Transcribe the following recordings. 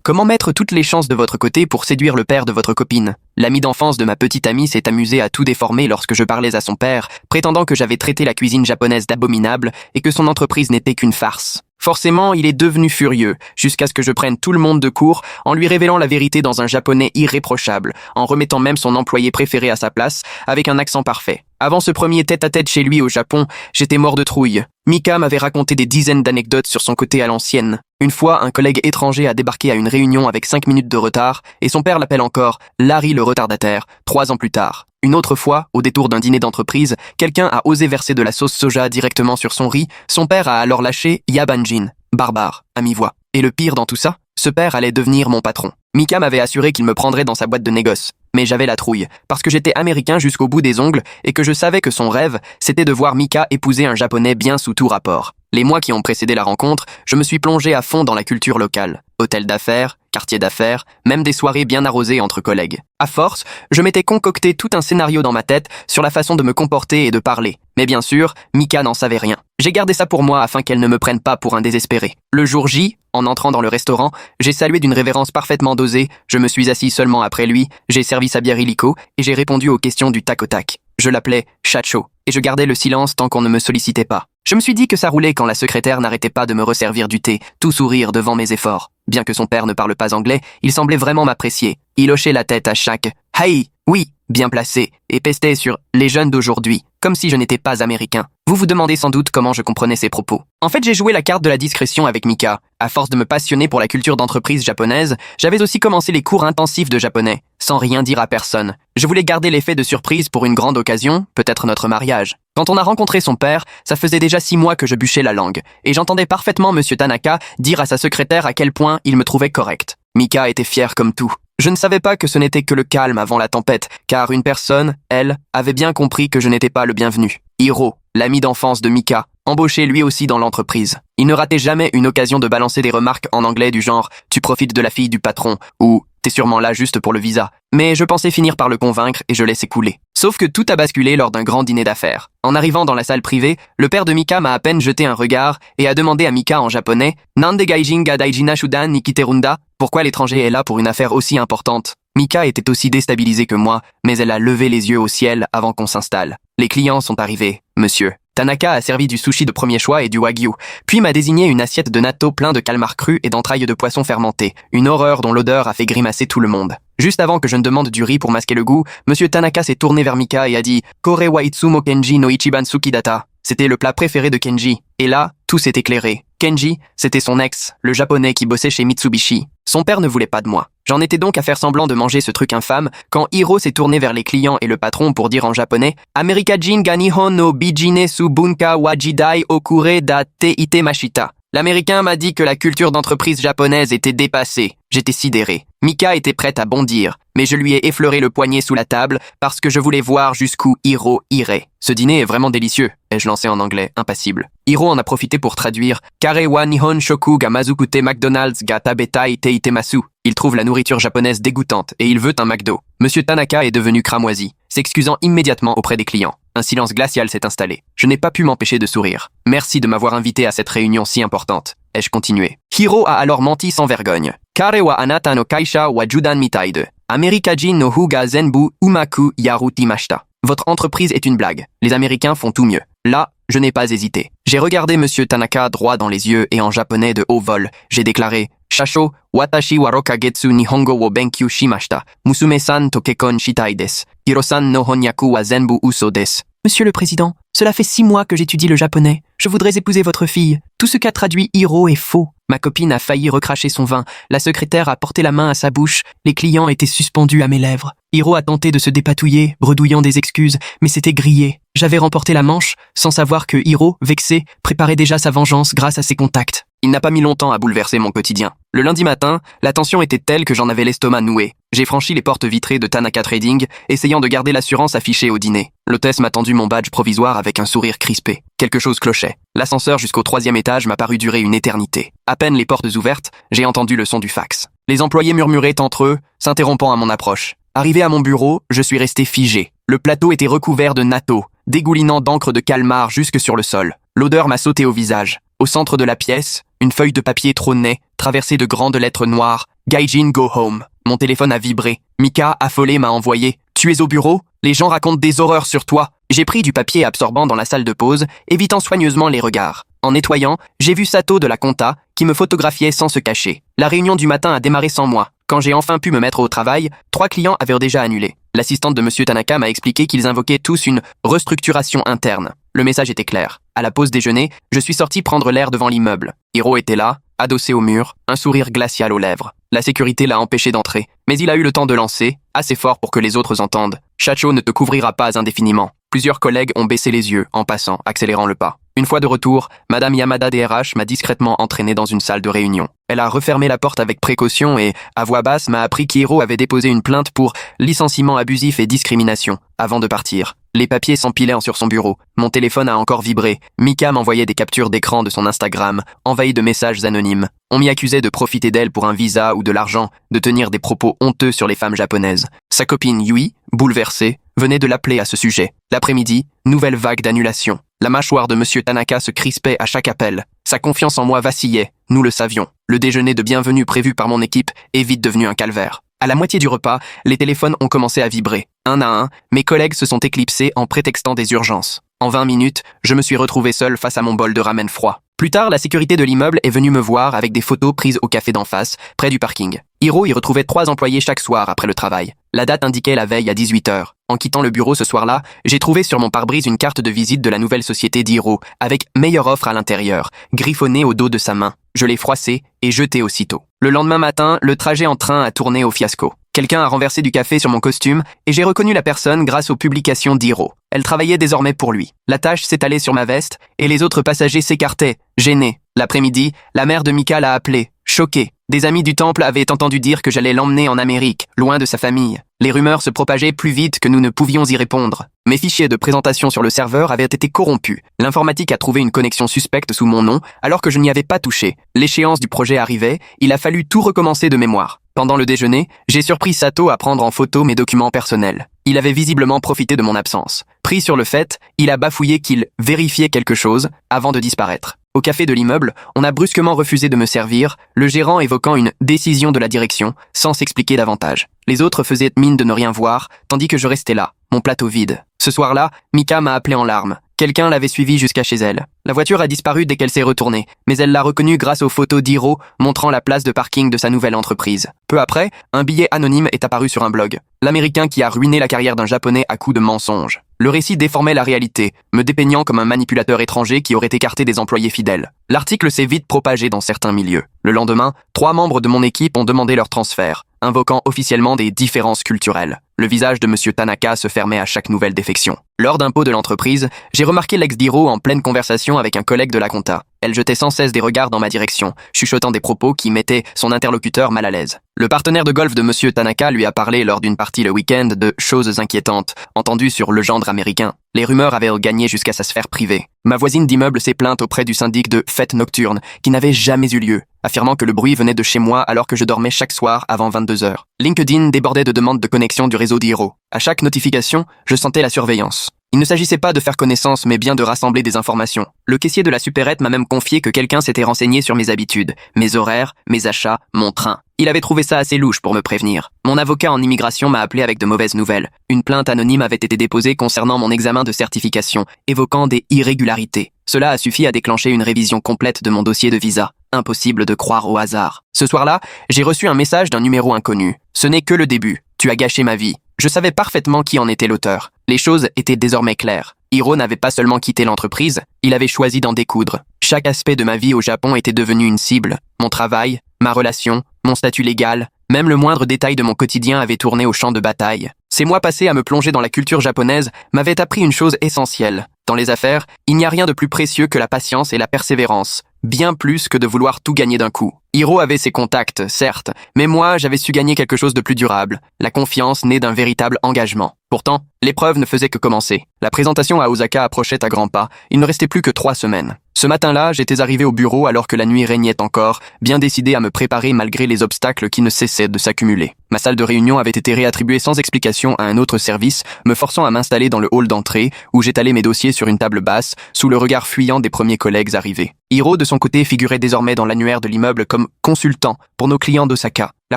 Comment mettre toutes les chances de votre côté pour séduire le père de votre copine? L'ami d'enfance de ma petite amie s'est amusé à tout déformer lorsque je parlais à son père, prétendant que j'avais traité la cuisine japonaise d'abominable et que son entreprise n'était qu'une farce. Forcément, il est devenu furieux, jusqu'à ce que je prenne tout le monde de court en lui révélant la vérité dans un japonais irréprochable, en remettant même son employé préféré à sa place, avec un accent parfait. Avant ce premier tête-à-tête chez lui au Japon, j'étais mort de trouille. Mika m'avait raconté des dizaines d'anecdotes sur son côté à l'ancienne. Une fois, un collègue étranger a débarqué à une réunion avec 5 minutes de retard, et son père l'appelle encore Larry le retardataire, 3 ans plus tard. Une autre fois, au détour d'un dîner d'entreprise, quelqu'un a osé verser de la sauce soja directement sur son riz. Son père a alors lâché Yabanjin, barbare, à mi-voix. Et le pire dans tout ça, ce père allait devenir mon patron. Mika m'avait assuré qu'il me prendrait dans sa boîte de négoce. Mais j'avais la trouille, parce que j'étais américain jusqu'au bout des ongles et que je savais que son rêve, c'était de voir Mika épouser un japonais bien sous tout rapport. Les mois qui ont précédé la rencontre, je me suis plongé à fond dans la culture locale. Hôtel d'affaires, quartier d'affaires, même des soirées bien arrosées entre collègues. À force, je m'étais concocté tout un scénario dans ma tête sur la façon de me comporter et de parler. Mais bien sûr, Mika n'en savait rien. J'ai gardé ça pour moi afin qu'elle ne me prenne pas pour un désespéré. Le jour J, en entrant dans le restaurant, j'ai salué d'une révérence parfaitement dosée, je me suis assis seulement après lui, j'ai servi sa bière illico et j'ai répondu aux questions du tac au tac. Je l'appelais Chacho, et je gardais le silence tant qu'on ne me sollicitait pas. Je me suis dit que ça roulait quand la secrétaire n'arrêtait pas de me resservir du thé, tout sourire devant mes efforts. Bien que son père ne parle pas anglais, il semblait vraiment m'apprécier. Il hochait la tête à chaque « Hey !» Oui, bien placé, et pestait sur « les jeunes d'aujourd'hui », comme si je n'étais pas américain. Vous vous demandez sans doute comment je comprenais ses propos. En fait, j'ai joué la carte de la discrétion avec Mika. À force de me passionner pour la culture d'entreprise japonaise, j'avais aussi commencé les cours intensifs de japonais, sans rien dire à personne. Je voulais garder l'effet de surprise pour une grande occasion, peut-être notre mariage. Quand on a rencontré son père, ça faisait déjà 6 mois que je bûchais la langue, et j'entendais parfaitement Monsieur Tanaka dire à sa secrétaire à quel point il me trouvait correct. Mika était fière comme tout. Je ne savais pas que ce n'était que le calme avant la tempête, car une personne, elle, avait bien compris que je n'étais pas le bienvenu. Hiro, l'ami d'enfance de Mika, embauché lui aussi dans l'entreprise. Il ne ratait jamais une occasion de balancer des remarques en anglais du genre « tu profites de la fille du patron » ou « t'es sûrement là juste pour le visa ». Mais je pensais finir par le convaincre et je laissais couler. Sauf que tout a basculé lors d'un grand dîner d'affaires. En arrivant dans la salle privée, le père de Mika m'a à peine jeté un regard et a demandé à Mika en japonais « Nande gaijin ga daijina shudan ni kiterunda ?» Pourquoi l'étranger est là pour une affaire aussi importante? Mika était aussi déstabilisée que moi, mais elle a levé les yeux au ciel avant qu'on s'installe. Les clients sont arrivés, monsieur. Tanaka a servi du sushi de premier choix et du wagyu, puis m'a désigné une assiette de natto plein de calmars crus et d'entrailles de poisson fermenté, une horreur dont l'odeur a fait grimacer tout le monde. Juste avant que je ne demande du riz pour masquer le goût, monsieur Tanaka s'est tourné vers Mika et a dit « Kore wa itsumo Kenji no ichiban sukidata ». C'était le plat préféré de Kenji. Et là, tout s'est éclairé. Kenji, c'était son ex, le japonais qui bossait chez Mitsubishi. Son père ne voulait pas de moi. J'en étais donc à faire semblant de manger ce truc infâme quand Hiro s'est tourné vers les clients et le patron pour dire en japonais « Amerikajin ga Nihon no bijine su bunka wa jidai okure da te itemashita ». L'américain m'a dit que la culture d'entreprise japonaise était dépassée. J'étais sidéré. Mika était prête à bondir, mais je lui ai effleuré le poignet sous la table parce que je voulais voir jusqu'où Hiro irait. Ce dîner est vraiment délicieux, ai-je lancé en anglais, impassible. Hiro en a profité pour traduire « Kare wa Nihon shoku ga mazukute McDonald's ga tabetai te itemasu ». Il trouve la nourriture japonaise dégoûtante et il veut un McDo. Monsieur Tanaka est devenu cramoisi, s'excusant immédiatement auprès des clients. Un silence glacial s'est installé. Je n'ai pas pu m'empêcher de sourire. Merci de m'avoir invité à cette réunion si importante. Ai-je continué. Hiro a alors menti sans vergogne. Kare wa anata no kaisha wa judan mitai de. Amerikajin no hu ga zenbu umaku yarutimashita. Votre entreprise est une blague. Les Américains font tout mieux. Là, je n'ai pas hésité. J'ai regardé Monsieur Tanaka droit dans les yeux et en japonais de haut vol, j'ai déclaré « Shasho, watashi wa rokagetsu nihongo wo benkyu shimashita. Musume-san to kekon shitai desu. Hiro-san no honyaku wa zenbu uso desu. » Monsieur le Président, cela fait 6 mois que j'étudie le japonais. Je voudrais épouser votre fille. Tout ce qu'a traduit Hiro est faux. Ma copine a failli recracher son vin. La secrétaire a porté la main à sa bouche. Les clients étaient suspendus à mes lèvres. Hiro a tenté de se dépatouiller, bredouillant des excuses, mais c'était grillé. J'avais remporté la manche, sans savoir que Hiro, vexé, préparait déjà sa vengeance grâce à ses contacts. Il n'a pas mis longtemps à bouleverser mon quotidien. Le lundi matin, la tension était telle que j'en avais l'estomac noué. J'ai franchi les portes vitrées de Tanaka Trading, essayant de garder l'assurance affichée au dîner. L'hôtesse m'a tendu mon badge provisoire avec un sourire crispé. Quelque chose clochait. L'ascenseur jusqu'au 3e étage m'a paru durer une éternité. À peine les portes ouvertes, j'ai entendu le son du fax. Les employés murmuraient entre eux, s'interrompant à mon approche. Arrivé à mon bureau, je suis resté figé. Le plateau était recouvert de natto, dégoulinant d'encre de calmar jusque sur le sol. L'odeur m'a sauté au visage. Au centre de la pièce, une feuille de papier trônait, traversée de grandes lettres noires, Gaijin go home. Mon téléphone a vibré. Mika, affolée, m'a envoyé. Tu es au bureau? Les gens racontent des horreurs sur toi. J'ai pris du papier absorbant dans la salle de pause, évitant soigneusement les regards. En nettoyant, j'ai vu Sato de la compta, qui me photographiait sans se cacher. La réunion du matin a démarré sans moi. Quand j'ai enfin pu me mettre au travail, 3 clients avaient déjà annulé. L'assistante de Monsieur Tanaka m'a expliqué qu'ils invoquaient tous une restructuration interne. Le message était clair. À la pause déjeuner, je suis sorti prendre l'air devant l'immeuble. Hiro était là, adossé au mur, un sourire glacial aux lèvres. La sécurité l'a empêché d'entrer, mais il a eu le temps de lancer, assez fort pour que les autres entendent. Chacho ne te couvrira pas indéfiniment. Plusieurs collègues ont baissé les yeux, en passant, accélérant le pas. Une fois de retour, Madame Yamada DRH m'a discrètement entraîné dans une salle de réunion. Elle a refermé la porte avec précaution et, à voix basse, m'a appris qu'Hiro avait déposé une plainte pour licenciement abusif et discrimination, avant de partir. Les papiers s'empilaient sur son bureau. Mon téléphone a encore vibré. Mika m'envoyait des captures d'écran de son Instagram, envahies de messages anonymes. On m'y accusait de profiter d'elle pour un visa ou de l'argent, de tenir des propos honteux sur les femmes japonaises. Sa copine Yui, bouleversée, venait de l'appeler à ce sujet. L'après-midi, nouvelle vague d'annulation. La mâchoire de Monsieur Tanaka se crispait à chaque appel. Sa confiance en moi vacillait, nous le savions. Le déjeuner de bienvenue prévu par mon équipe est vite devenu un calvaire. À la moitié du repas, les téléphones ont commencé à vibrer. Un à un, mes collègues se sont éclipsés en prétextant des urgences. En 20 minutes, je me suis retrouvé seul face à mon bol de ramen froid. Plus tard, la sécurité de l'immeuble est venue me voir avec des photos prises au café d'en face, près du parking. Hiro y retrouvait 3 employés chaque soir après le travail. La date indiquait la veille à 18h. En quittant le bureau ce soir-là, j'ai trouvé sur mon pare-brise une carte de visite de la nouvelle société d'Hiro, avec meilleure offre à l'intérieur, griffonnée au dos de sa main. Je l'ai froissée et jetée aussitôt. Le lendemain matin, le trajet en train a tourné au fiasco. Quelqu'un a renversé du café sur mon costume et j'ai reconnu la personne grâce aux publications d'Hiro. Elle travaillait désormais pour lui. La tâche s'étalait sur ma veste et les autres passagers s'écartaient, gênés. L'après-midi, la mère de Mika l'a appelé, choquée. Des amis du temple avaient entendu dire que j'allais l'emmener en Amérique, loin de sa famille. Les rumeurs se propageaient plus vite que nous ne pouvions y répondre. Mes fichiers de présentation sur le serveur avaient été corrompus. L'informatique a trouvé une connexion suspecte sous mon nom, alors que je n'y avais pas touché. L'échéance du projet arrivait, il a fallu tout recommencer de mémoire. Pendant le déjeuner, j'ai surpris Sato à prendre en photo mes documents personnels. Il avait visiblement profité de mon absence. Pris sur le fait, il a bafouillé qu'il vérifiait quelque chose avant de disparaître. Au café de l'immeuble, on a brusquement refusé de me servir, le gérant évoquant une décision de la direction, sans s'expliquer davantage. Les autres faisaient mine de ne rien voir, tandis que je restais là, mon plateau vide. Ce soir-là, Mika m'a appelé en larmes. Quelqu'un l'avait suivie jusqu'à chez elle. La voiture a disparu dès qu'elle s'est retournée, mais elle l'a reconnue grâce aux photos d'Hiro montrant la place de parking de sa nouvelle entreprise. Peu après, un billet anonyme est apparu sur un blog. L'Américain qui a ruiné la carrière d'un Japonais à coups de mensonges. Le récit déformait la réalité, me dépeignant comme un manipulateur étranger qui aurait écarté des employés fidèles. L'article s'est vite propagé dans certains milieux. Le lendemain, 3 membres de mon équipe ont demandé leur transfert, invoquant officiellement des différences culturelles. Le visage de Monsieur Tanaka se fermait à chaque nouvelle défection. Lors d'un pot de l'entreprise, j'ai remarqué l'ex d'Hiro en pleine conversation avec un collègue de la compta. Elle jetait sans cesse des regards dans ma direction, chuchotant des propos qui mettaient son interlocuteur mal à l'aise. Le partenaire de golf de Monsieur Tanaka lui a parlé lors d'une partie le week-end de choses inquiétantes, entendues sur le gendre américain. Les rumeurs avaient gagné jusqu'à sa sphère privée. Ma voisine d'immeuble s'est plainte auprès du syndic de fêtes nocturnes, qui n'avaient jamais eu lieu, affirmant que le bruit venait de chez moi alors que je dormais chaque soir avant 22h. LinkedIn débordait de demandes de connexion du réseau d'Hiro. À chaque notification, je sentais la surveillance. Il ne s'agissait pas de faire connaissance, mais bien de rassembler des informations. Le caissier de la supérette m'a même confié que quelqu'un s'était renseigné sur mes habitudes, mes horaires, mes achats, mon train. Il avait trouvé ça assez louche pour me prévenir. Mon avocat en immigration m'a appelé avec de mauvaises nouvelles. Une plainte anonyme avait été déposée concernant mon examen de certification, évoquant des irrégularités. Cela a suffi à déclencher une révision complète de mon dossier de visa. Impossible de croire au hasard. Ce soir-là, j'ai reçu un message d'un numéro inconnu. Ce n'est que le début. Tu as gâché ma vie. Je savais parfaitement qui en était l'auteur. Les choses étaient désormais claires. Hiro n'avait pas seulement quitté l'entreprise, il avait choisi d'en découdre. Chaque aspect de ma vie au Japon était devenu une cible. Mon travail, ma relation, mon statut légal, même le moindre détail de mon quotidien avait tourné au champ de bataille. Ces mois passés à me plonger dans la culture japonaise m'avaient appris une chose essentielle. Dans les affaires, il n'y a rien de plus précieux que la patience et la persévérance, bien plus que de vouloir tout gagner d'un coup. Hiro avait ses contacts, certes, mais moi, j'avais su gagner quelque chose de plus durable, la confiance née d'un véritable engagement. Pourtant, l'épreuve ne faisait que commencer. La présentation à Osaka approchait à grands pas, il ne restait plus que 3 semaines. Ce matin-là, j'étais arrivé au bureau alors que la nuit régnait encore, bien décidé à me préparer malgré les obstacles qui ne cessaient de s'accumuler. Ma salle de réunion avait été réattribuée sans explication à un autre service, me forçant à m'installer dans le hall d'entrée, où j'étalais mes dossiers sur une table basse, sous le regard fuyant des premiers collègues arrivés. Hiro, de son côté, figurait désormais dans l'annuaire de l'immeuble comme comme « consultant » pour nos clients d'Osaka. La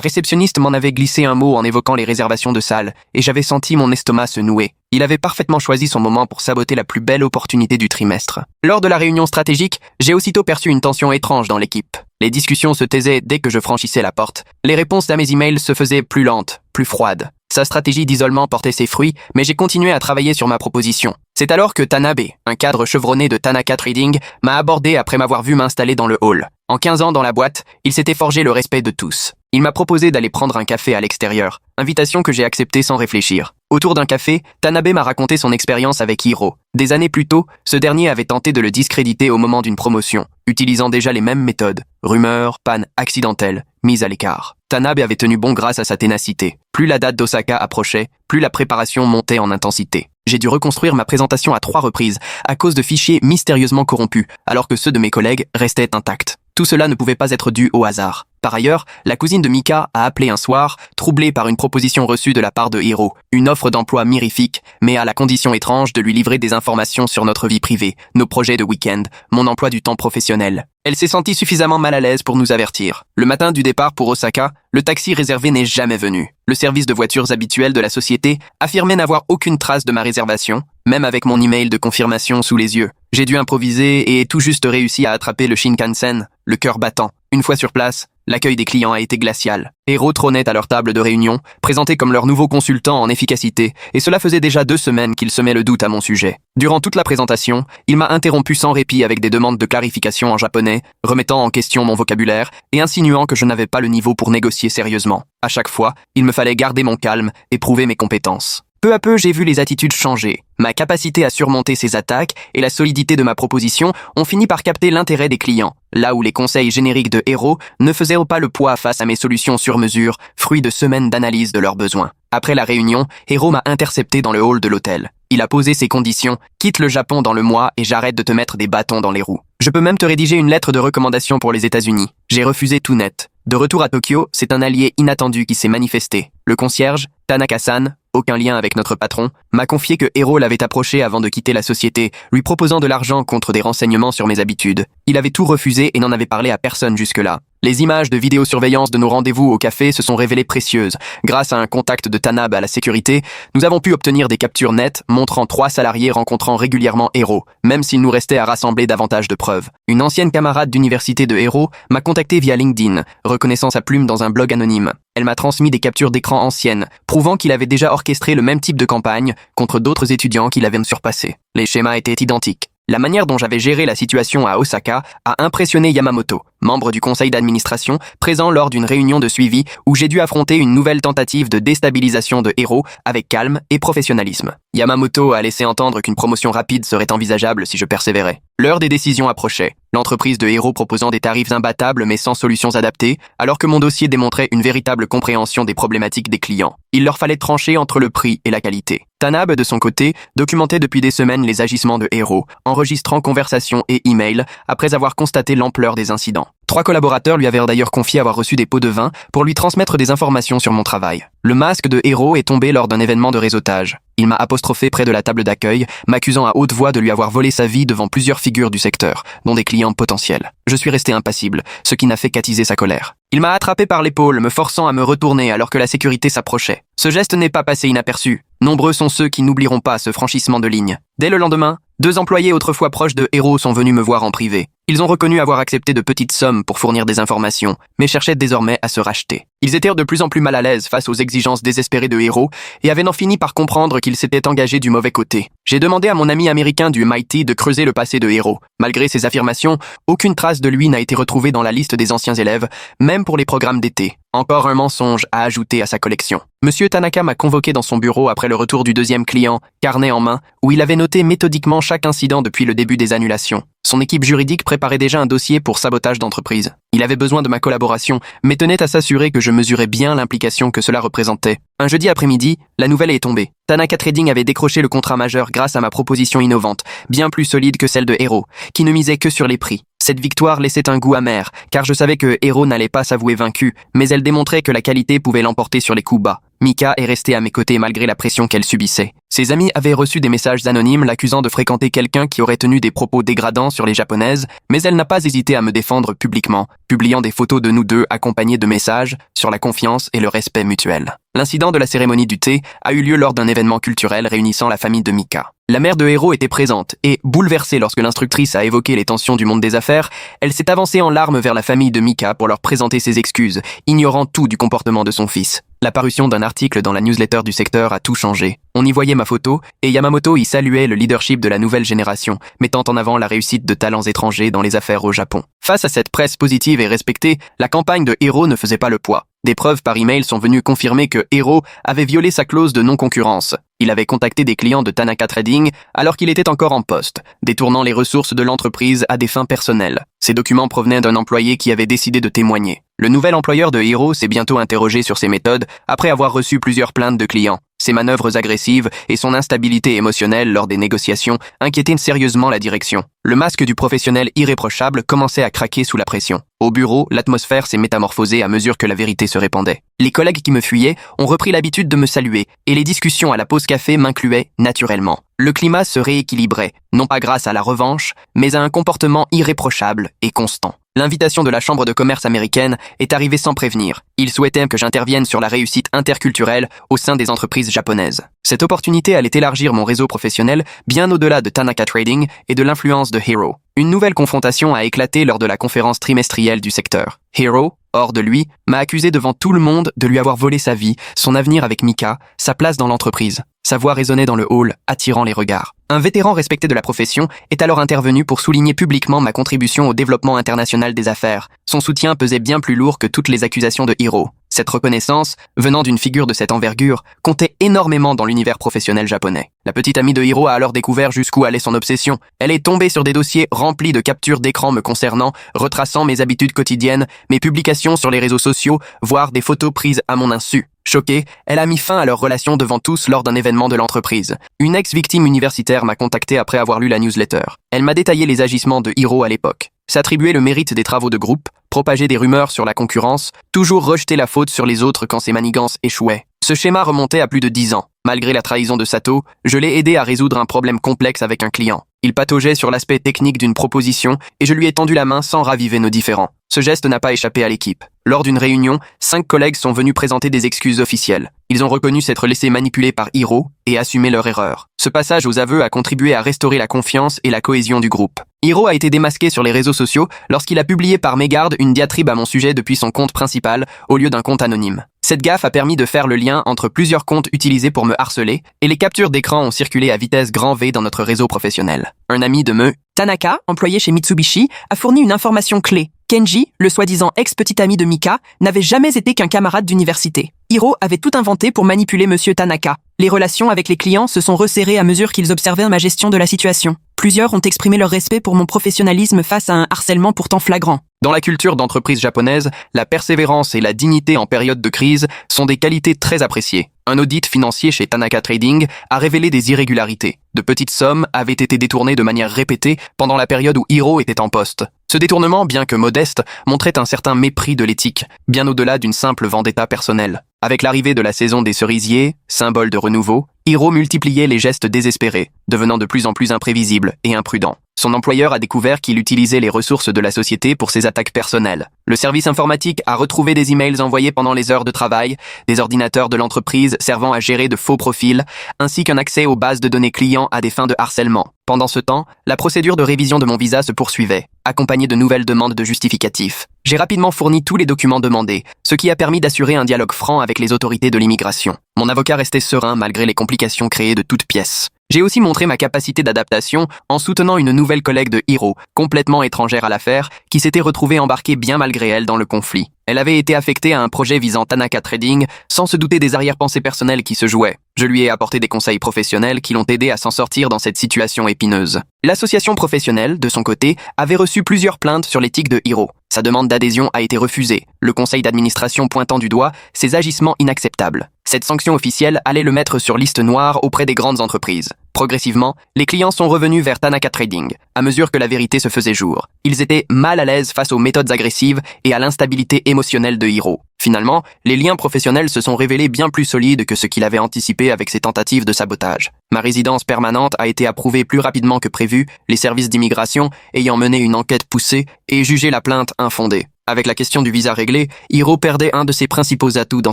réceptionniste m'en avait glissé un mot en évoquant les réservations de salles, et j'avais senti mon estomac se nouer. Il avait parfaitement choisi son moment pour saboter la plus belle opportunité du trimestre. Lors de la réunion stratégique, j'ai aussitôt perçu une tension étrange dans l'équipe. Les discussions se taisaient dès que je franchissais la porte. Les réponses à mes emails se faisaient plus lentes, plus froides. Sa stratégie d'isolement portait ses fruits, mais j'ai continué à travailler sur ma proposition. C'est alors que Tanabe, un cadre chevronné de Tanaka Trading, m'a abordé après m'avoir vu m'installer dans le hall. En 15 ans dans la boîte, il s'était forgé le respect de tous. Il m'a proposé d'aller prendre un café à l'extérieur, invitation que j'ai acceptée sans réfléchir. Autour d'un café, Tanabe m'a raconté son expérience avec Hiro. Des années plus tôt, ce dernier avait tenté de le discréditer au moment d'une promotion, utilisant déjà les mêmes méthodes. Rumeurs, pannes accidentelles, mise à l'écart. Tanabe avait tenu bon grâce à sa ténacité. Plus la date d'Osaka approchait, plus la préparation montait en intensité. J'ai dû reconstruire ma présentation à 3 reprises, à cause de fichiers mystérieusement corrompus, alors que ceux de mes collègues restaient intacts. Tout cela ne pouvait pas être dû au hasard. Par ailleurs, la cousine de Mika a appelé un soir, troublée par une proposition reçue de la part de Hiro, une offre d'emploi mirifique, mais à la condition étrange de lui livrer des informations sur notre vie privée, nos projets de week-end, mon emploi du temps professionnel. Elle s'est sentie suffisamment mal à l'aise pour nous avertir. Le matin du départ pour Osaka, le taxi réservé n'est jamais venu. Le service de voitures habituel de la société affirmait n'avoir aucune trace de ma réservation, même avec mon email de confirmation sous les yeux. J'ai dû improviser et tout juste réussi à attraper le Shinkansen, le cœur battant. Une fois sur place, l'accueil des clients a été glacial. Hiro trônait à leur table de réunion, présenté comme leur nouveau consultant en efficacité, et cela faisait déjà 2 semaines qu'il semait le doute à mon sujet. Durant toute la présentation, il m'a interrompu sans répit avec des demandes de clarification en japonais, remettant en question mon vocabulaire et insinuant que je n'avais pas le niveau pour négocier sérieusement. À chaque fois, il me fallait garder mon calme et prouver mes compétences. Peu à peu, j'ai vu les attitudes changer. Ma capacité à surmonter ces attaques et la solidité de ma proposition ont fini par capter l'intérêt des clients, là où les conseils génériques de Hiro ne faisaient pas le poids face à mes solutions sur mesure, fruit de semaines d'analyse de leurs besoins. Après la réunion, Hiro m'a intercepté dans le hall de l'hôtel. Il a posé ses conditions, quitte le Japon dans le mois et j'arrête de te mettre des bâtons dans les roues. Je peux même te rédiger une lettre de recommandation pour les États-Unis. J'ai refusé tout net. De retour à Tokyo, c'est un allié inattendu qui s'est manifesté. Le concierge, Tanaka-san, aucun lien avec notre patron, m'a confié que Hiro l'avait approché avant de quitter la société, lui proposant de l'argent contre des renseignements sur mes habitudes. Il avait tout refusé et n'en avait parlé à personne jusque-là. Les images de vidéosurveillance de nos rendez-vous au café se sont révélées précieuses. Grâce à un contact de Tanabe à la sécurité, nous avons pu obtenir des captures nettes montrant 3 salariés rencontrant régulièrement Hiro, même s'il nous restait à rassembler davantage de preuves. Une ancienne camarade d'université de Hiro m'a contacté via LinkedIn, reconnaissant sa plume dans un blog anonyme. Elle m'a transmis des captures d'écran anciennes, prouvant qu'il avait déjà orchestré le même type de campagne contre d'autres étudiants qui l'avaient surpassé. Les schémas étaient identiques. La manière dont j'avais géré la situation à Osaka a impressionné Yamamoto, membre du conseil d'administration, présent lors d'une réunion de suivi où j'ai dû affronter une nouvelle tentative de déstabilisation de Hiro avec calme et professionnalisme. Yamamoto a laissé entendre qu'une promotion rapide serait envisageable si je persévérais. L'heure des décisions approchait, l'entreprise de Hiro proposant des tarifs imbattables mais sans solutions adaptées, alors que mon dossier démontrait une véritable compréhension des problématiques des clients. Il leur fallait trancher entre le prix et la qualité. Tanabe, de son côté, documentait depuis des semaines les agissements de Hiro, enregistrant conversations et emails après avoir constaté l'ampleur des incidents. 3 collaborateurs lui avaient d'ailleurs confié avoir reçu des pots de vin pour lui transmettre des informations sur mon travail. Le masque de Hiro est tombé lors d'un événement de réseautage. Il m'a apostrophé près de la table d'accueil, m'accusant à haute voix de lui avoir volé sa vie devant plusieurs figures du secteur, dont des clients potentiels. Je suis resté impassible, ce qui n'a fait qu'attiser sa colère. Il m'a attrapé par l'épaule, me forçant à me retourner alors que la sécurité s'approchait. Ce geste n'est pas passé inaperçu. Nombreux sont ceux qui n'oublieront pas ce franchissement de ligne. Dès le lendemain, 2 employés autrefois proches de Hiro sont venus me voir en privé. Ils ont reconnu avoir accepté de petites sommes pour fournir des informations, mais cherchaient désormais à se racheter. Ils étaient de plus en plus mal à l'aise face aux exigences désespérées de Hiro et avaient fini par comprendre qu'ils s'étaient engagés du mauvais côté. J'ai demandé à mon ami américain du MIT de creuser le passé de Hiro. Malgré ses affirmations, aucune trace de lui n'a été retrouvée dans la liste des anciens élèves, même pour les programmes d'été. Encore un mensonge à ajouter à sa collection. Monsieur Tanaka m'a convoqué dans son bureau après le retour du 2e client, carnet en main, où il avait noté méthodiquement chaque incident depuis le début des annulations. Son équipe juridique préparait déjà un dossier pour sabotage d'entreprise. Il avait besoin de ma collaboration, mais tenait à s'assurer que je mesurais bien l'implication que cela représentait. Un jeudi après-midi, la nouvelle est tombée. Tanaka Trading avait décroché le contrat majeur grâce à ma proposition innovante, bien plus solide que celle de Hiro, qui ne misait que sur les prix. Cette victoire laissait un goût amer, car je savais que Hiro n'allait pas s'avouer vaincu, mais elle démontrait que la qualité pouvait l'emporter sur les coups bas. Mika est restée à mes côtés malgré la pression qu'elle subissait. Ses amis avaient reçu des messages anonymes l'accusant de fréquenter quelqu'un qui aurait tenu des propos dégradants sur les japonaises, mais elle n'a pas hésité à me défendre publiquement, publiant des photos de nous deux accompagnées de messages sur la confiance et le respect mutuel. L'incident de la cérémonie du thé a eu lieu lors d'un événement culturel réunissant la famille de Mika. La mère de Hiro était présente et, bouleversée lorsque l'instructrice a évoqué les tensions du monde des affaires, elle s'est avancée en larmes vers la famille de Mika pour leur présenter ses excuses, ignorant tout du comportement de son fils. La parution d'un article dans la newsletter du secteur a tout changé. On y voyait ma photo, et Yamamoto y saluait le leadership de la nouvelle génération, mettant en avant la réussite de talents étrangers dans les affaires au Japon. Face à cette presse positive et respectée, la campagne de Hiro ne faisait pas le poids. Des preuves par email sont venues confirmer que Hiro avait violé sa clause de non-concurrence. Il avait contacté des clients de Tanaka Trading alors qu'il était encore en poste, détournant les ressources de l'entreprise à des fins personnelles. Ces documents provenaient d'un employé qui avait décidé de témoigner. Le nouvel employeur de Hiro s'est bientôt interrogé sur ses méthodes après avoir reçu plusieurs plaintes de clients. Ses manœuvres agressives et son instabilité émotionnelle lors des négociations inquiétaient sérieusement la direction. Le masque du professionnel irréprochable commençait à craquer sous la pression. Au bureau, l'atmosphère s'est métamorphosée à mesure que la vérité se répandait. Les collègues qui me fuyaient ont repris l'habitude de me saluer et les discussions à la pause café m'incluaient naturellement. Le climat se rééquilibrait, non pas grâce à la revanche, mais à un comportement irréprochable et constant. L'invitation de la Chambre de commerce américaine est arrivée sans prévenir. Ils souhaitaient que j'intervienne sur la réussite interculturelle au sein des entreprises japonaises. Cette opportunité allait élargir mon réseau professionnel bien au-delà de Tanaka Trading et de l'influence de Hiro. Une nouvelle confrontation a éclaté lors de la conférence trimestrielle du secteur. Hiro, hors de lui, m'a accusé devant tout le monde de lui avoir volé sa vie, son avenir avec Mika, sa place dans l'entreprise. Sa voix résonnait dans le hall, attirant les regards. Un vétéran respecté de la profession est alors intervenu pour souligner publiquement ma contribution au développement international des affaires. Son soutien pesait bien plus lourd que toutes les accusations de Hiro. Cette reconnaissance, venant d'une figure de cette envergure, comptait énormément dans l'univers professionnel japonais. La petite amie de Hiro a alors découvert jusqu'où allait son obsession. Elle est tombée sur des dossiers remplis de captures d'écran me concernant, retraçant mes habitudes quotidiennes, mes publications sur les réseaux sociaux, voire des photos prises à mon insu. Choquée, elle a mis fin à leur relation devant tous lors d'un événement de l'entreprise. Une ex-victime universitaire m'a contacté après avoir lu la newsletter. Elle m'a détaillé les agissements de Hiro à l'époque. S'attribuer le mérite des travaux de groupe, propager des rumeurs sur la concurrence, toujours rejeter la faute sur les autres quand ses manigances échouaient. Ce schéma remontait à plus de 10 ans. Malgré la trahison de Sato, je l'ai aidé à résoudre un problème complexe avec un client. Il pataugeait sur l'aspect technique d'une proposition et je lui ai tendu la main sans raviver nos différends. Ce geste n'a pas échappé à l'équipe. Lors d'une réunion, 5 collègues sont venus présenter des excuses officielles. Ils ont reconnu s'être laissés manipuler par Hiro et assumé leur erreur. Ce passage aux aveux a contribué à restaurer la confiance et la cohésion du groupe. Hiro a été démasqué sur les réseaux sociaux lorsqu'il a publié par mégarde une diatribe à mon sujet depuis son compte principal au lieu d'un compte anonyme. Cette gaffe a permis de faire le lien entre plusieurs comptes utilisés pour me harceler et les captures d'écran ont circulé à vitesse grand V dans notre réseau professionnel. Un ami de me, Tanaka, employé chez Mitsubishi, a fourni une information clé. Kenji, le soi-disant ex-petit ami de Mika, n'avait jamais été qu'un camarade d'université. Hiro avait tout inventé pour manipuler Monsieur Tanaka. Les relations avec les clients se sont resserrées à mesure qu'ils observaient ma gestion de la situation. Plusieurs ont exprimé leur respect pour mon professionnalisme face à un harcèlement pourtant flagrant. Dans la culture d'entreprise japonaise, la persévérance et la dignité en période de crise sont des qualités très appréciées. Un audit financier chez Tanaka Trading a révélé des irrégularités. De petites sommes avaient été détournées de manière répétée pendant la période où Hiro était en poste. Ce détournement, bien que modeste, montrait un certain mépris de l'éthique, bien au-delà d'une simple vendetta personnelle. Avec l'arrivée de la saison des cerisiers, symbole de renouveau, Hiro multipliait les gestes désespérés, devenant de plus en plus imprévisible et imprudent. Son employeur a découvert qu'il utilisait les ressources de la société pour ses attaques personnelles. Le service informatique a retrouvé des emails envoyés pendant les heures de travail, des ordinateurs de l'entreprise servant à gérer de faux profils, ainsi qu'un accès aux bases de données clients à des fins de harcèlement. Pendant ce temps, la procédure de révision de mon visa se poursuivait, accompagnée de nouvelles demandes de justificatifs. J'ai rapidement fourni tous les documents demandés, ce qui a permis d'assurer un dialogue franc avec les autorités de l'immigration. Mon avocat restait serein malgré les complications créées de toutes pièces. J'ai aussi montré ma capacité d'adaptation en soutenant une nouvelle collègue de Hiro, complètement étrangère à l'affaire, qui s'était retrouvée embarquée bien malgré elle dans le conflit. Elle avait été affectée à un projet visant Tanaka Trading, sans se douter des arrière-pensées personnelles qui se jouaient. Je lui ai apporté des conseils professionnels qui l'ont aidé à s'en sortir dans cette situation épineuse. L'association professionnelle, de son côté, avait reçu plusieurs plaintes sur l'éthique de Hiro. Sa demande d'adhésion a été refusée, le conseil d'administration pointant du doigt ses agissements inacceptables. Cette sanction officielle allait le mettre sur liste noire auprès des grandes entreprises. Progressivement, les clients sont revenus vers Tanaka Trading, à mesure que la vérité se faisait jour. Ils étaient mal à l'aise face aux méthodes agressives et à l'instabilité émotionnelle de Hiro. Finalement, les liens professionnels se sont révélés bien plus solides que ce qu'il avait anticipé avec ses tentatives de sabotage. Ma résidence permanente a été approuvée plus rapidement que prévu, les services d'immigration ayant mené une enquête poussée et jugé la plainte infondée. Avec la question du visa réglée, Hiro perdait un de ses principaux atouts dans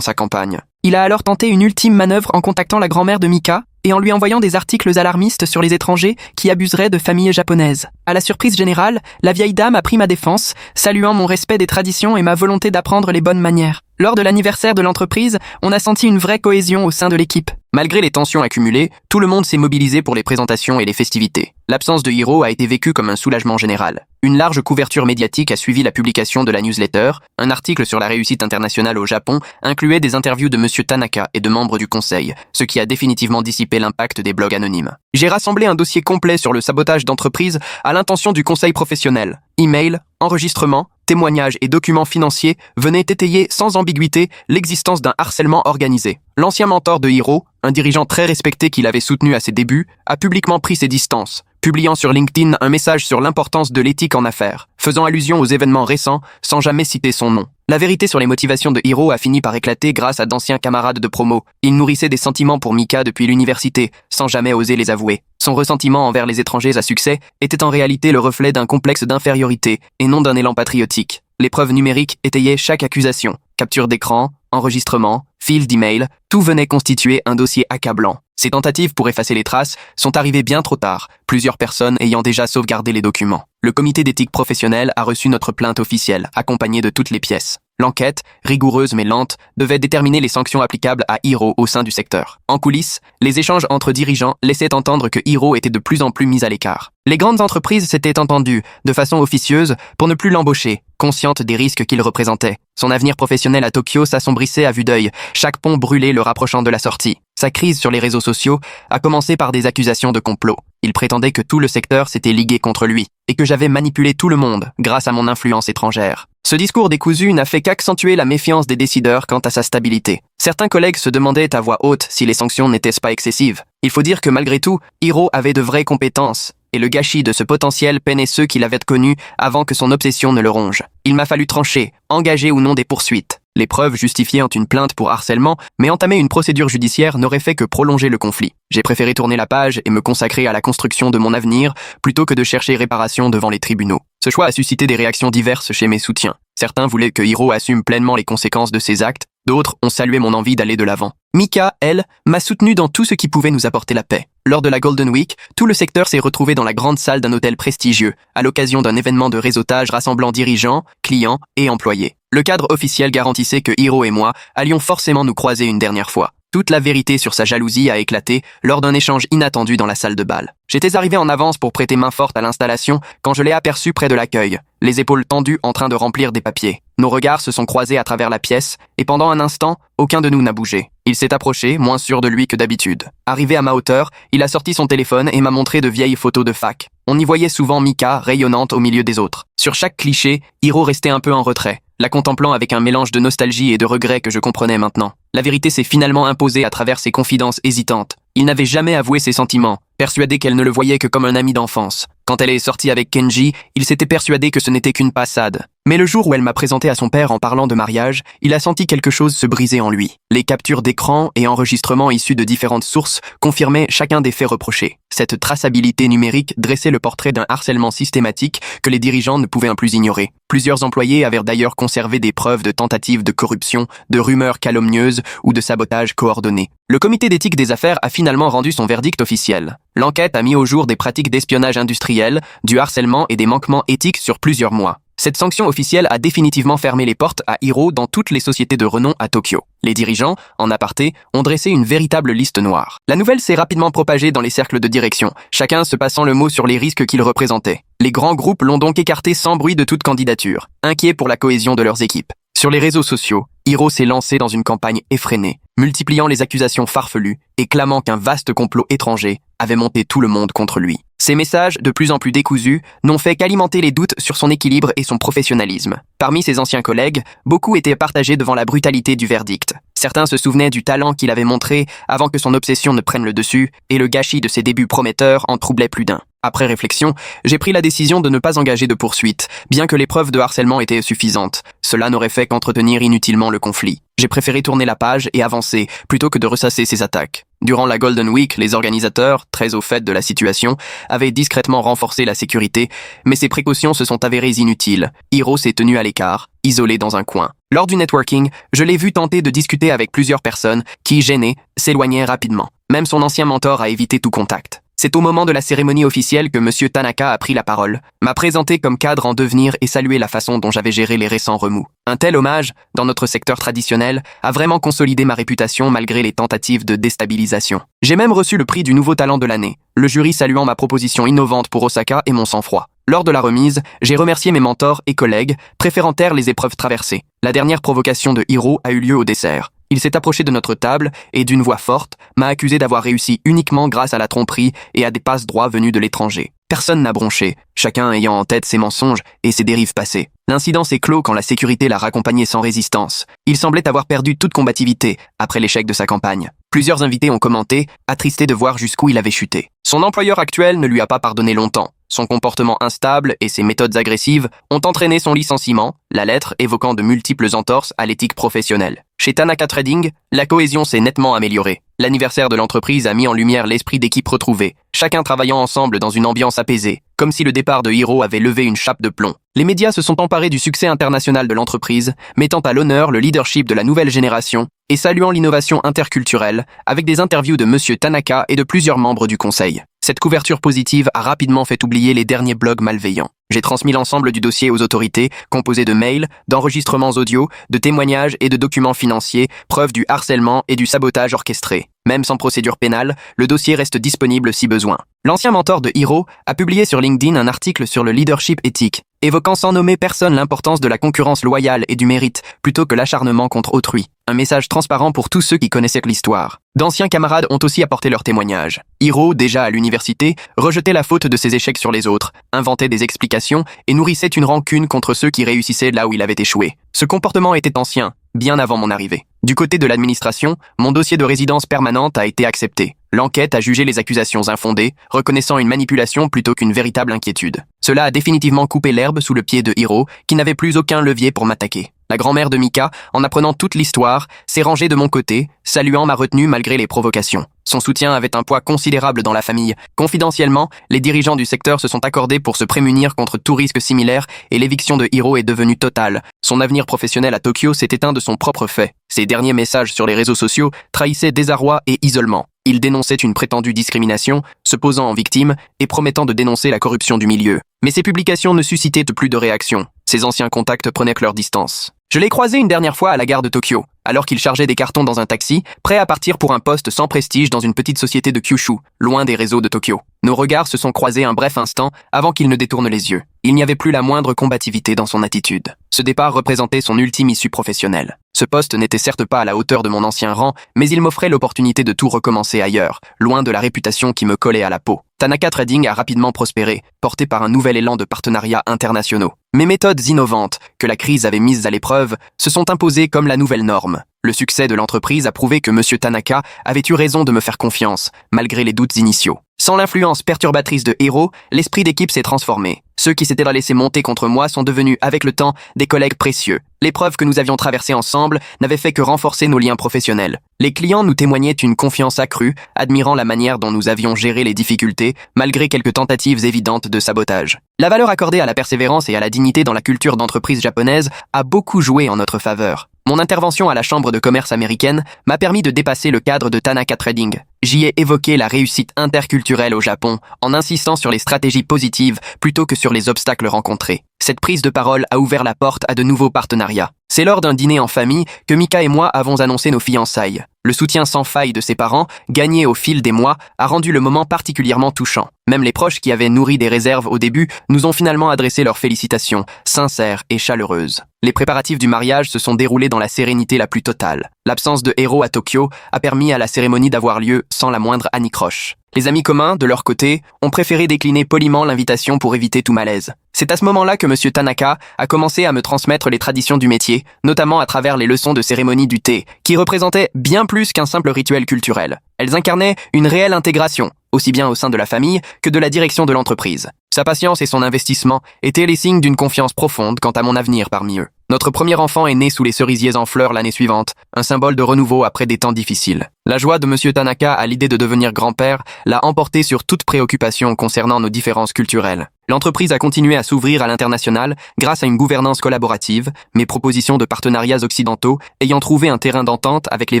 sa campagne. Il a alors tenté une ultime manœuvre en contactant la grand-mère de Mika et en lui envoyant des articles alarmistes sur les étrangers qui abuseraient de familles japonaises. À la surprise générale, la vieille dame a pris ma défense, saluant mon respect des traditions et ma volonté d'apprendre les bonnes manières. Lors de l'anniversaire de l'entreprise, on a senti une vraie cohésion au sein de l'équipe. Malgré les tensions accumulées, tout le monde s'est mobilisé pour les présentations et les festivités. L'absence de Hiro a été vécue comme un soulagement général. Une large couverture médiatique a suivi la publication de la newsletter. Un article sur la réussite internationale au Japon incluait des interviews de Monsieur Tanaka et de membres du conseil, ce qui a définitivement dissipé l'impact des blogs anonymes. J'ai rassemblé un dossier complet sur le sabotage d'entreprise à l'intention du conseil professionnel. Email, enregistrements, témoignages et documents financiers venaient étayer sans ambiguïté l'existence d'un harcèlement organisé. L'ancien mentor de Hiro, un dirigeant très respecté qui l'avait soutenu à ses débuts, a publiquement pris ses distances, publiant sur LinkedIn un message sur l'importance de l'éthique en affaires, faisant allusion aux événements récents sans jamais citer son nom. La vérité sur les motivations de Hiro a fini par éclater grâce à d'anciens camarades de promo. Il nourrissait des sentiments pour Mika depuis l'université, sans jamais oser les avouer. Son ressentiment envers les étrangers à succès était en réalité le reflet d'un complexe d'infériorité et non d'un élan patriotique. Les preuves numériques étayaient chaque accusation. Capture d'écran, enregistrement, fil d'email, tout venait constituer un dossier accablant. Ces tentatives pour effacer les traces sont arrivées bien trop tard, plusieurs personnes ayant déjà sauvegardé les documents. Le comité d'éthique professionnelle a reçu notre plainte officielle, accompagnée de toutes les pièces. L'enquête, rigoureuse mais lente, devait déterminer les sanctions applicables à Hiro au sein du secteur. En coulisses, les échanges entre dirigeants laissaient entendre que Hiro était de plus en plus mis à l'écart. Les grandes entreprises s'étaient entendues, de façon officieuse, pour ne plus l'embaucher, conscientes des risques qu'il représentait. Son avenir professionnel à Tokyo s'assombrissait à vue d'œil, chaque pont brûlé le rapprochant de la sortie. Sa crise sur les réseaux sociaux a commencé par des accusations de complot. Il prétendait que tout le secteur s'était ligué contre lui, et que j'avais manipulé tout le monde grâce à mon influence étrangère. Ce discours décousu n'a fait qu'accentuer la méfiance des décideurs quant à sa stabilité. Certains collègues se demandaient à voix haute si les sanctions n'étaient pas excessives. Il faut dire que malgré tout, Hiro avait de vraies compétences, et le gâchis de ce potentiel peinait ceux qui l'avaient connu avant que son obsession ne le ronge. Il m'a fallu trancher, engager ou non des poursuites. Les preuves justifiant une plainte pour harcèlement, mais entamer une procédure judiciaire n'aurait fait que prolonger le conflit. J'ai préféré tourner la page et me consacrer à la construction de mon avenir plutôt que de chercher réparation devant les tribunaux. Ce choix a suscité des réactions diverses chez mes soutiens. Certains voulaient que Hiro assume pleinement les conséquences de ses actes, d'autres ont salué mon envie d'aller de l'avant. Mika, elle, m'a soutenu dans tout ce qui pouvait nous apporter la paix. Lors de la Golden Week, tout le secteur s'est retrouvé dans la grande salle d'un hôtel prestigieux, à l'occasion d'un événement de réseautage rassemblant dirigeants, clients et employés. Le cadre officiel garantissait que Hiro et moi allions forcément nous croiser une dernière fois. Toute la vérité sur sa jalousie a éclaté lors d'un échange inattendu dans la salle de bal. J'étais arrivé en avance pour prêter main forte à l'installation quand je l'ai aperçu près de l'accueil, les épaules tendues en train de remplir des papiers. Nos regards se sont croisés à travers la pièce, et pendant un instant, aucun de nous n'a bougé. Il s'est approché, moins sûr de lui que d'habitude. Arrivé à ma hauteur, il a sorti son téléphone et m'a montré de vieilles photos de fac. On y voyait souvent Mika, rayonnante au milieu des autres. Sur chaque cliché, Hiro restait un peu en retrait, la contemplant avec un mélange de nostalgie et de regret que je comprenais maintenant. La vérité s'est finalement imposée à travers ses confidences hésitantes. Il n'avait jamais avoué ses sentiments, persuadé qu'elle ne le voyait que comme un ami d'enfance. Quand elle est sortie avec Kenji, il s'était persuadé que ce n'était qu'une passade. Mais le jour où elle m'a présenté à son père en parlant de mariage, il a senti quelque chose se briser en lui. Les captures d'écran et enregistrements issus de différentes sources confirmaient chacun des faits reprochés. Cette traçabilité numérique dressait le portrait d'un harcèlement systématique que les dirigeants ne pouvaient plus ignorer. Plusieurs employés avaient d'ailleurs conservé des preuves de tentatives de corruption, de rumeurs calomnieuses ou de sabotage coordonné. Le comité d'éthique des affaires a finalement rendu son verdict officiel. L'enquête a mis au jour des pratiques d'espionnage industriel, du harcèlement et des manquements éthiques sur plusieurs mois. Cette sanction officielle a définitivement fermé les portes à Hiro dans toutes les sociétés de renom à Tokyo. Les dirigeants, en aparté, ont dressé une véritable liste noire. La nouvelle s'est rapidement propagée dans les cercles de direction, chacun se passant le mot sur les risques qu'il représentait. Les grands groupes l'ont donc écarté sans bruit de toute candidature, inquiets pour la cohésion de leurs équipes. Sur les réseaux sociaux, Hiro s'est lancé dans une campagne effrénée, multipliant les accusations farfelues et clamant qu'un vaste complot étranger avait monté tout le monde contre lui. Ces messages, de plus en plus décousus, n'ont fait qu'alimenter les doutes sur son équilibre et son professionnalisme. Parmi ses anciens collègues, beaucoup étaient partagés devant la brutalité du verdict. Certains se souvenaient du talent qu'il avait montré avant que son obsession ne prenne le dessus, et le gâchis de ses débuts prometteurs en troublait plus d'un. Après réflexion, j'ai pris la décision de ne pas engager de poursuite, bien que les preuves de harcèlement étaient suffisantes. Cela n'aurait fait qu'entretenir inutilement le conflit. J'ai préféré tourner la page et avancer, plutôt que de ressasser ces attaques. Durant la Golden Week, les organisateurs, très au fait de la situation, avaient discrètement renforcé la sécurité, mais ces précautions se sont avérées inutiles. Hiro s'est tenu à l'écart, isolé dans un coin. Lors du networking, je l'ai vu tenter de discuter avec plusieurs personnes qui, gênées, s'éloignaient rapidement. Même son ancien mentor a évité tout contact. C'est au moment de la cérémonie officielle que M. Tanaka a pris la parole, m'a présenté comme cadre en devenir et salué la façon dont j'avais géré les récents remous. Un tel hommage, dans notre secteur traditionnel, a vraiment consolidé ma réputation malgré les tentatives de déstabilisation. J'ai même reçu le prix du nouveau talent de l'année, le jury saluant ma proposition innovante pour Osaka et mon sang-froid. Lors de la remise, j'ai remercié mes mentors et collègues, préférant taire les épreuves traversées. La dernière provocation de Hiro a eu lieu au dessert. Il s'est approché de notre table et, d'une voix forte, m'a accusé d'avoir réussi uniquement grâce à la tromperie et à des passe-droits venus de l'étranger. Personne n'a bronché, chacun ayant en tête ses mensonges et ses dérives passées. L'incident s'est clos quand la sécurité l'a raccompagné sans résistance. Il semblait avoir perdu toute combativité après l'échec de sa campagne. Plusieurs invités ont commenté, attristés de voir jusqu'où il avait chuté. Son employeur actuel ne lui a pas pardonné longtemps. Son comportement instable et ses méthodes agressives ont entraîné son licenciement, la lettre évoquant de multiples entorses à l'éthique professionnelle. Chez Tanaka Trading, la cohésion s'est nettement améliorée. L'anniversaire de l'entreprise a mis en lumière l'esprit d'équipe retrouvé, chacun travaillant ensemble dans une ambiance apaisée, comme si le départ de Hiro avait levé une chape de plomb. Les médias se sont emparés du succès international de l'entreprise, mettant à l'honneur le leadership de la nouvelle génération et saluant l'innovation interculturelle, avec des interviews de M. Tanaka et de plusieurs membres du conseil. Cette couverture positive a rapidement fait oublier les derniers blogs malveillants. J'ai transmis l'ensemble du dossier aux autorités, composé de mails, d'enregistrements audio, de témoignages et de documents financiers, preuve du harcèlement et du sabotage orchestré. Même sans procédure pénale, le dossier reste disponible si besoin. L'ancien mentor de Hiro a publié sur LinkedIn un article sur le leadership éthique, évoquant sans nommer personne l'importance de la concurrence loyale et du mérite, plutôt que l'acharnement contre autrui. Un message transparent pour tous ceux qui connaissaient l'histoire. D'anciens camarades ont aussi apporté leur témoignage. Hiro, déjà à l'université, rejetait la faute de ses échecs sur les autres, inventait des explications et nourrissait une rancune contre ceux qui réussissaient là où il avait échoué. Ce comportement était ancien, bien avant mon arrivée. Du côté de l'administration, mon dossier de résidence permanente a été accepté. L'enquête a jugé les accusations infondées, reconnaissant une manipulation plutôt qu'une véritable inquiétude. Cela a définitivement coupé l'herbe sous le pied de Hiro, qui n'avait plus aucun levier pour m'attaquer. La grand-mère de Mika, en apprenant toute l'histoire, s'est rangée de mon côté, saluant ma retenue malgré les provocations. Son soutien avait un poids considérable dans la famille. Confidentiellement, les dirigeants du secteur se sont accordés pour se prémunir contre tout risque similaire et l'éviction de Hiro est devenue totale. Son avenir professionnel à Tokyo s'est éteint de son propre fait. Ses derniers messages sur les réseaux sociaux trahissaient désarroi et isolement. Il dénonçait une prétendue discrimination, se posant en victime et promettant de dénoncer la corruption du milieu. Mais ces publications ne suscitaient plus de réaction. Ses anciens contacts prenaient leur distance. Je l'ai croisé une dernière fois à la gare de Tokyo, alors qu'il chargeait des cartons dans un taxi, prêt à partir pour un poste sans prestige dans une petite société de Kyushu, loin des réseaux de Tokyo. Nos regards se sont croisés un bref instant avant qu'il ne détourne les yeux. Il n'y avait plus la moindre combativité dans son attitude. Ce départ représentait son ultime issue professionnelle. Ce poste n'était certes pas à la hauteur de mon ancien rang, mais il m'offrait l'opportunité de tout recommencer ailleurs, loin de la réputation qui me collait à la peau. Tanaka Trading a rapidement prospéré, porté par un nouvel élan de partenariats internationaux. Mes méthodes innovantes, que la crise avait mises à l'épreuve, se sont imposées comme la nouvelle norme. Le succès de l'entreprise a prouvé que M. Tanaka avait eu raison de me faire confiance, malgré les doutes initiaux. Sans l'influence perturbatrice de Hiro, l'esprit d'équipe s'est transformé. Ceux qui s'étaient laissés monter contre moi sont devenus, avec le temps, des collègues précieux. L'épreuve que nous avions traversée ensemble n'avait fait que renforcer nos liens professionnels. Les clients nous témoignaient une confiance accrue, admirant la manière dont nous avions géré les difficultés, malgré quelques tentatives évidentes de sabotage. La valeur accordée à la persévérance et à la dignité dans la culture d'entreprise japonaise a beaucoup joué en notre faveur. Mon intervention à la Chambre de commerce américaine m'a permis de dépasser le cadre de Tanaka Trading. J'y ai évoqué la réussite interculturelle au Japon en insistant sur les stratégies positives plutôt que sur les obstacles rencontrés. Cette prise de parole a ouvert la porte à de nouveaux partenariats. C'est lors d'un dîner en famille que Mika et moi avons annoncé nos fiançailles. Le soutien sans faille de ses parents, gagné au fil des mois, a rendu le moment particulièrement touchant. Même les proches qui avaient nourri des réserves au début nous ont finalement adressé leurs félicitations, sincères et chaleureuses. Les préparatifs du mariage se sont déroulés dans la sérénité la plus totale. L'absence de Hiro à Tokyo a permis à la cérémonie d'avoir lieu sans la moindre anicroche. Les amis communs, de leur côté, ont préféré décliner poliment l'invitation pour éviter tout malaise. C'est à ce moment-là que M. Tanaka a commencé à me transmettre les traditions du métier, notamment à travers les leçons de cérémonie du thé, qui représentaient bien plus qu'un simple rituel culturel. Elles incarnaient une réelle intégration, aussi bien au sein de la famille que de la direction de l'entreprise. Sa patience et son investissement étaient les signes d'une confiance profonde quant à mon avenir parmi eux. Notre premier enfant est né sous les cerisiers en fleurs l'année suivante, un symbole de renouveau après des temps difficiles. La joie de M. Tanaka à l'idée de devenir grand-père l'a emporté sur toute préoccupation concernant nos différences culturelles. L'entreprise a continué à s'ouvrir à l'international grâce à une gouvernance collaborative, mes propositions de partenariats occidentaux ayant trouvé un terrain d'entente avec les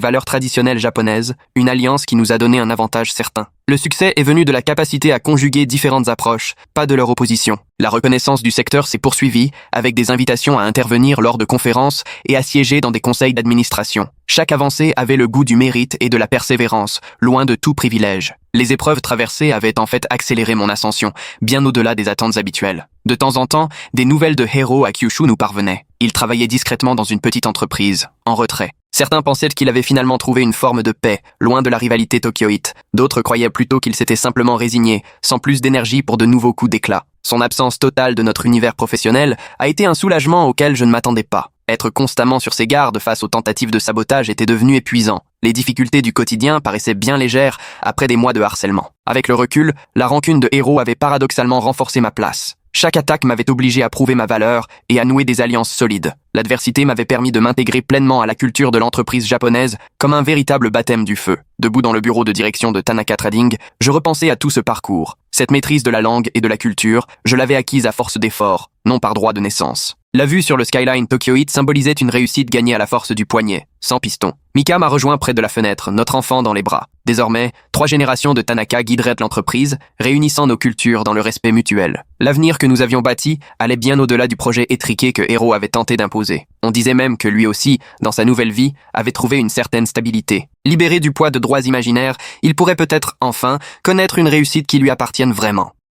valeurs traditionnelles japonaises, une alliance qui nous a donné un avantage certain. Le succès est venu de la capacité à conjuguer différentes approches, pas de leur opposition. La reconnaissance du secteur s'est poursuivie avec des invitations à intervenir lors de conférences et à siéger dans des conseils d'administration. Chaque avancée avait le goût du mérite et de la persévérance, loin de tout privilège. Les épreuves traversées avaient en fait accéléré mon ascension, bien au-delà des attentes habituelles. De temps en temps, des nouvelles de Hiro à Kyushu nous parvenaient. Il travaillait discrètement dans une petite entreprise, en retrait. Certains pensaient qu'il avait finalement trouvé une forme de paix, loin de la rivalité tokyoïte. D'autres croyaient plutôt qu'il s'était simplement résigné, sans plus d'énergie pour de nouveaux coups d'éclat. Son absence totale de notre univers professionnel a été un soulagement auquel je ne m'attendais pas. Être constamment sur ses gardes face aux tentatives de sabotage était devenu épuisant. Les difficultés du quotidien paraissaient bien légères après des mois de harcèlement. Avec le recul, la rancune de Hiro avait paradoxalement renforcé ma place. Chaque attaque m'avait obligé à prouver ma valeur et à nouer des alliances solides. L'adversité m'avait permis de m'intégrer pleinement à la culture de l'entreprise japonaise comme un véritable baptême du feu. Debout dans le bureau de direction de Tanaka Trading, je repensais à tout ce parcours. Cette maîtrise de la langue et de la culture, je l'avais acquise à force d'efforts, non par droit de naissance. La vue sur le skyline tokyoïte symbolisait une réussite gagnée à la force du poignet, sans piston. Mika m'a rejoint près de la fenêtre, notre enfant dans les bras. Désormais, 3 générations de Tanaka guideraient l'entreprise, réunissant nos cultures dans le respect mutuel. L'avenir que nous avions bâti allait bien au-delà du projet étriqué que Hiro avait tenté d'imposer. On disait même que lui aussi, dans sa nouvelle vie, avait trouvé une certaine stabilité. Libéré du poids de droits imaginaires, il pourrait peut-être, enfin, connaître une réussite qui lui appartienne vraiment.